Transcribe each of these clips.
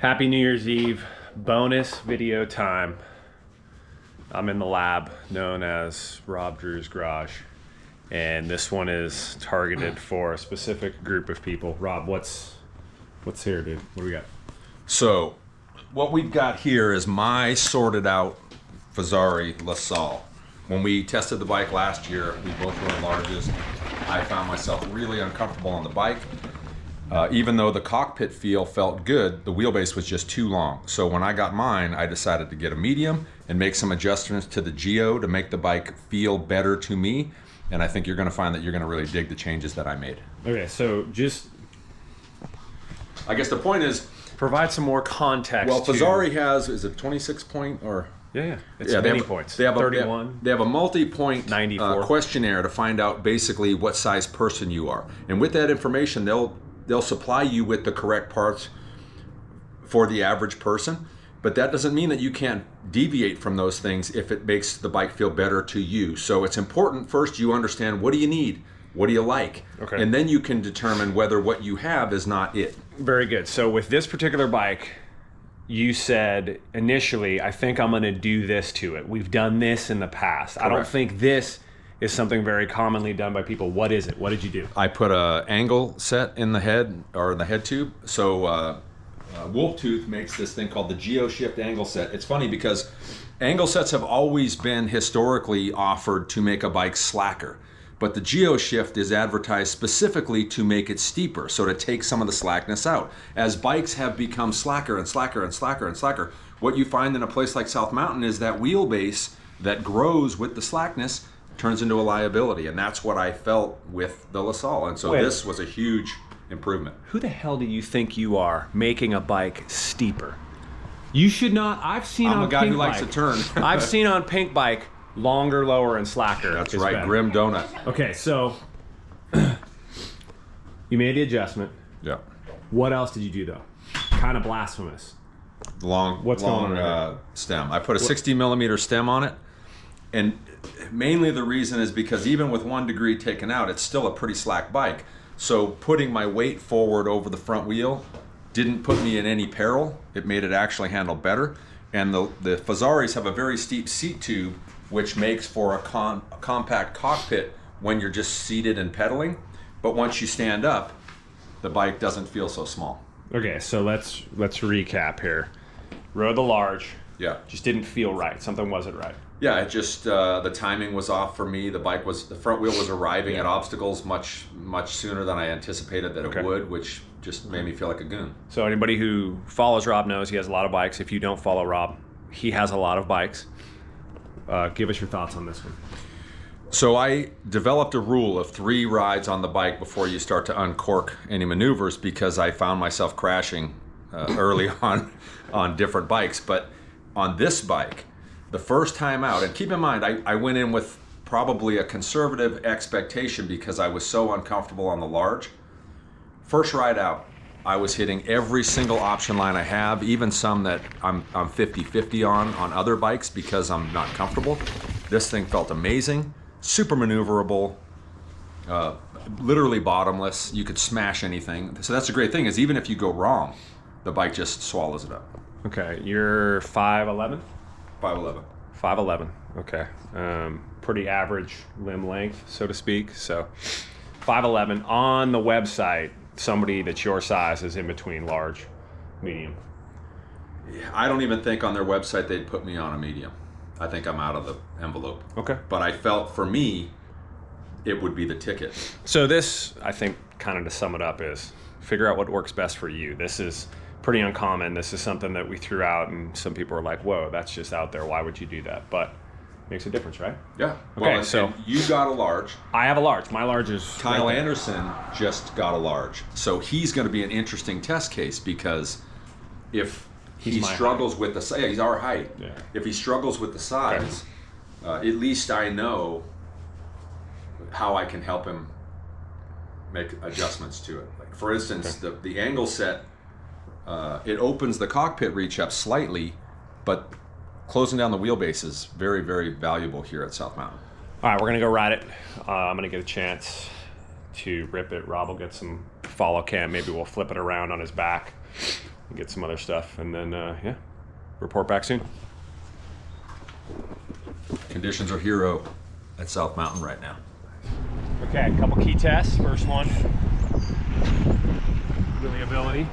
Happy New Year's Eve, bonus video time. I'm in the lab known as Rob Drew's Garage, and this one is targeted for a specific group of people. Rob, what's here, dude? What do we got? So, what we've got here is my sorted out Fazari LaSalle. When we tested the bike last year, we both were largest. I found myself really uncomfortable on the bike. Even though the cockpit feel felt good, the wheelbase was just too long. So when I got mine, I decided to get a medium and make some adjustments to the geo to make the bike feel better to me. And I think you're gonna find that you're gonna really dig the changes that I made. Okay, so just... I guess the point is... provide some more context. Well, Fazari has, is it 26 point or... Yeah, it's many points. They have 31. They have a multi-point 94. Questionnaire to find out basically what size person you are. And with that information, they'll supply you with the correct parts for the average person, but that doesn't mean that you can't deviate from those things if it makes the bike feel better to you. So it's important first you understand, what do you need? What do you like? Okay. And then you can determine whether what you have is not it. Very good. So with this particular bike, you said initially, I think I'm going to do this to it. We've done this in the past. Correct. I don't think this is something very commonly done by people. What is it? What did you do? I put a angle set in the head, or in the head tube. So Wolf Tooth makes this thing called the Geo Shift angle set. It's funny because angle sets have always been historically offered to make a bike slacker. But the Geo Shift is advertised specifically to make it steeper, so to take some of the slackness out. As bikes have become slacker and slacker and slacker and slacker, what you find in a place like South Mountain is that wheelbase that grows with the slackness turns into a liability, and that's what I felt with the LaSalle, and so this was a huge improvement. Who the hell do you think you are making a bike steeper? You should not. I've seen I'm on a guy Pink who likes Bike, to turn. I've seen on Pink Bike longer, lower, and slacker. That's right, better. Grim donut. Okay, so you made the adjustment. Yeah. What else did you do though? Kind of blasphemous. Long stem. I put a 60 millimeter stem on it, and mainly the reason is because even with 1 degree taken out, it's still a pretty slack bike. So putting my weight forward over the front wheel didn't put me in any peril. It made it actually handle better. And the Fazaris have a very steep seat tube, which makes for a compact cockpit when you're just seated and pedaling. But once you stand up, the bike doesn't feel so small. Okay, so let's recap here. Rode the large. Yeah. Just didn't feel right. Something wasn't right. Yeah, it just the timing was off for me. The front wheel was arriving at obstacles much sooner than I anticipated that it would, which just made me feel like a goon. So anybody who follows Rob knows he has a lot of bikes. If you don't follow Rob, he has a lot of bikes. Give us your thoughts on this one. So I developed a rule of 3 rides on the bike before you start to uncork any maneuvers, because I found myself crashing early on different bikes. But on this bike, the first time out, and keep in mind, I went in with probably a conservative expectation because I was so uncomfortable on the large. First ride out, I was hitting every single option line I have, even some that I'm 50-50 on other bikes because I'm not comfortable. This thing felt amazing, super maneuverable, literally bottomless. You could smash anything. So that's a great thing, is even if you go wrong, the bike just swallows it up. Okay, you're 5'11"? 5'11". 5'11", okay. Pretty average limb length, so to speak. So 5'11". On the website, somebody that's your size is in between large, medium. Yeah, I don't even think on their website they'd put me on a medium. I think I'm out of the envelope. Okay. But I felt for me, it would be the ticket. So this, I think, kind of to sum it up, is figure out what works best for you. This is pretty uncommon. This is something that we threw out, and some people are like, whoa, that's just out there. Why would you do that? But makes a difference, right? Yeah. Okay, well, so and you got a large. I have a large. My large is... Kyle Anderson just got a large. So he's going to be an interesting test case, because if he struggles with the size, he's our height. Yeah. If he struggles with the size, at least I know how I can help him make adjustments to it. Like, for instance, the angle set, it opens the cockpit reach up slightly, but closing down the wheelbase is very, very valuable here at South Mountain. All right, we're going to go ride it. I'm going to get a chance to rip it. Rob will get some follow cam. Maybe we'll flip it around on his back. and get some other stuff, and then yeah, report back soon. Conditions are hero at South Mountain right now. Okay, a couple key tests. First one, wheeliability.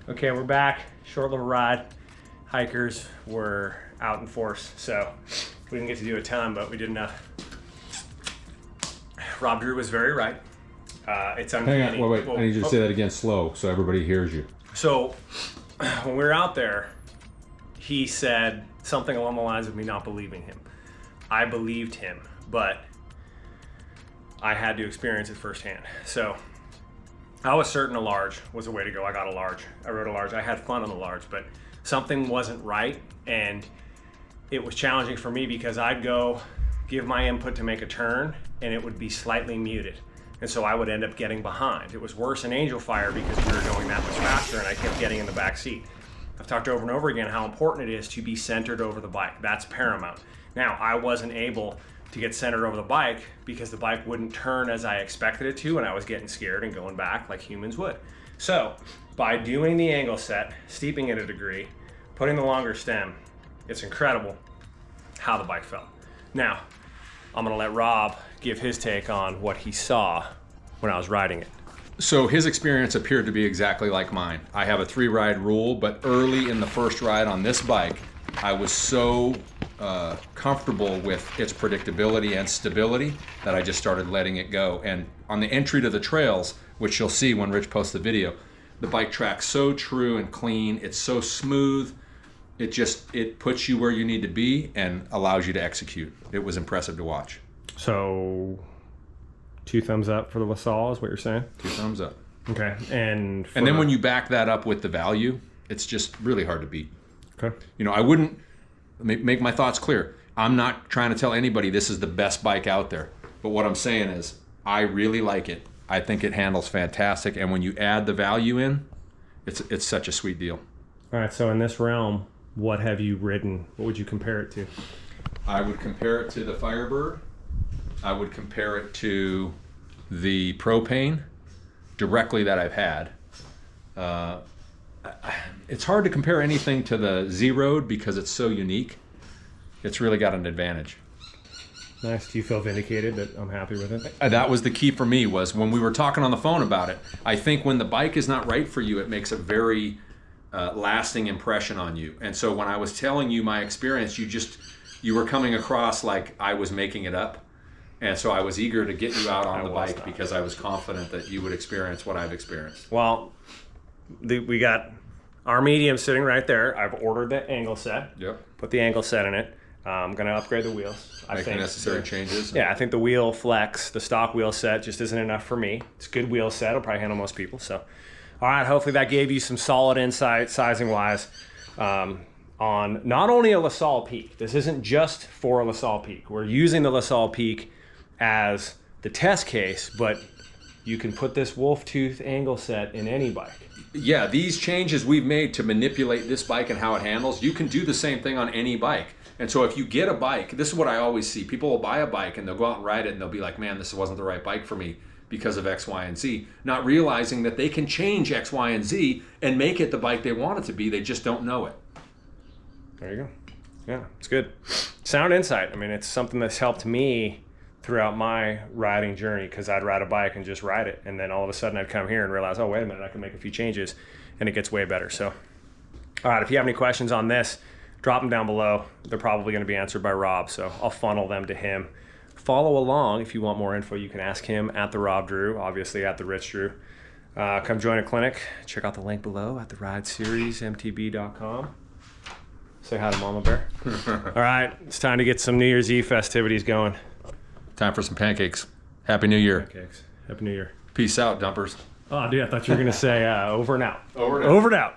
Okay, we're back. Short little ride. Hikers were out in force, so we didn't get to do a ton, but we did enough. Rob Drew was very right. It's uncanny. Hang on, wait. I need you to say that again slow so everybody hears you. So when we were out there, he said something along the lines of me not believing him. I believed him, but I had to experience it firsthand. So I was certain a large was the way to go. I got a large. I rode a large. I had fun on the large, but something wasn't right, and it was challenging for me because I'd go give my input to make a turn, and it would be slightly muted. And so I would end up getting behind. It was worse in Angel Fire because we were going that much faster, and I kept getting in the back seat. I've talked over and over again how important it is to be centered over the bike. That's paramount. Now, I wasn't able to get centered over the bike because the bike wouldn't turn as I expected it to, and I was getting scared and going back like humans would. So by doing the angle set, steeping it a degree, putting the longer stem, it's incredible how the bike felt. Now, I'm gonna let Rob give his take on what he saw when I was riding it. So his experience appeared to be exactly like mine. I have a 3-ride rule, but early in the first ride on this bike, I was so comfortable with its predictability and stability that I just started letting it go. And on the entry to the trails, which you'll see when Rich posts the video, the bike tracks so true and clean. It's so smooth. It puts you where you need to be and allows you to execute. It was impressive to watch. So 2 thumbs up for the LaSalle is what you're saying? 2 thumbs up. Okay. And then when you back that up with the value, it's just really hard to beat. Okay. You know, I wouldn't make my thoughts clear. I'm not trying to tell anybody this is the best bike out there. But what I'm saying is I really like it. I think it handles fantastic. And when you add the value in, it's such a sweet deal. All right, so in this realm, what have you ridden? What would you compare it to? I would compare it to the Firebird. I would compare it to the Propane directly that I've had. It's hard to compare anything to the Z-Road because it's so unique. It's really got an advantage. Nice. Do you feel vindicated that I'm happy with it? That was the key for me, was when we were talking on the phone about it. I think when the bike is not right for you, it makes a very lasting impression on you. And so when I was telling you my experience, you were coming across like I was making it up. And so I was eager to get you out on the bike because I was confident that you would experience what I've experienced. Well, we got our medium sitting right there. I've ordered the angle set. Yep. Put the angle set in it. I'm going to upgrade the wheels. Make the necessary changes. Yeah, I think the wheel flex, the stock wheel set, just isn't enough for me. It's a good wheel set. It'll probably handle most people. So, all right, hopefully that gave you some solid insight, sizing-wise, on not only a LaSalle Peak. This isn't just for a LaSalle Peak. We're using the LaSalle Peak as the test case, but you can put this wolf tooth angle set in any bike. Yeah, these changes we've made to manipulate this bike and how it handles, you can do the same thing on any bike. And so if you get a bike, this is what I always see. People will buy a bike and they'll go out and ride it and they'll be like, man, this wasn't the right bike for me because of X, Y, and Z. Not realizing that they can change X, Y, and Z and make it the bike they want it to be. They just don't know it. There you go. Yeah, it's good. Sound insight. I mean, it's something that's helped me throughout my riding journey, because I'd ride a bike and just ride it. And then all of a sudden I'd come here and realize, oh, wait a minute, I can make a few changes and it gets way better. So, all right, if you have any questions on this, drop them down below. They're probably going to be answered by Rob, so I'll funnel them to him. Follow along. If you want more info, you can ask him at the Rob Drew, obviously at the Rich Drew. Come join a clinic. Check out the link below at the rideseries.mtb.com. Say hi to Mama Bear. All right, it's time to get some New Year's Eve festivities going. Time for some pancakes. Happy New Year. Pancakes. Happy New Year. Peace out, dumpers. Oh, dude, I thought you were going to say over and out. Over and out. Over and out.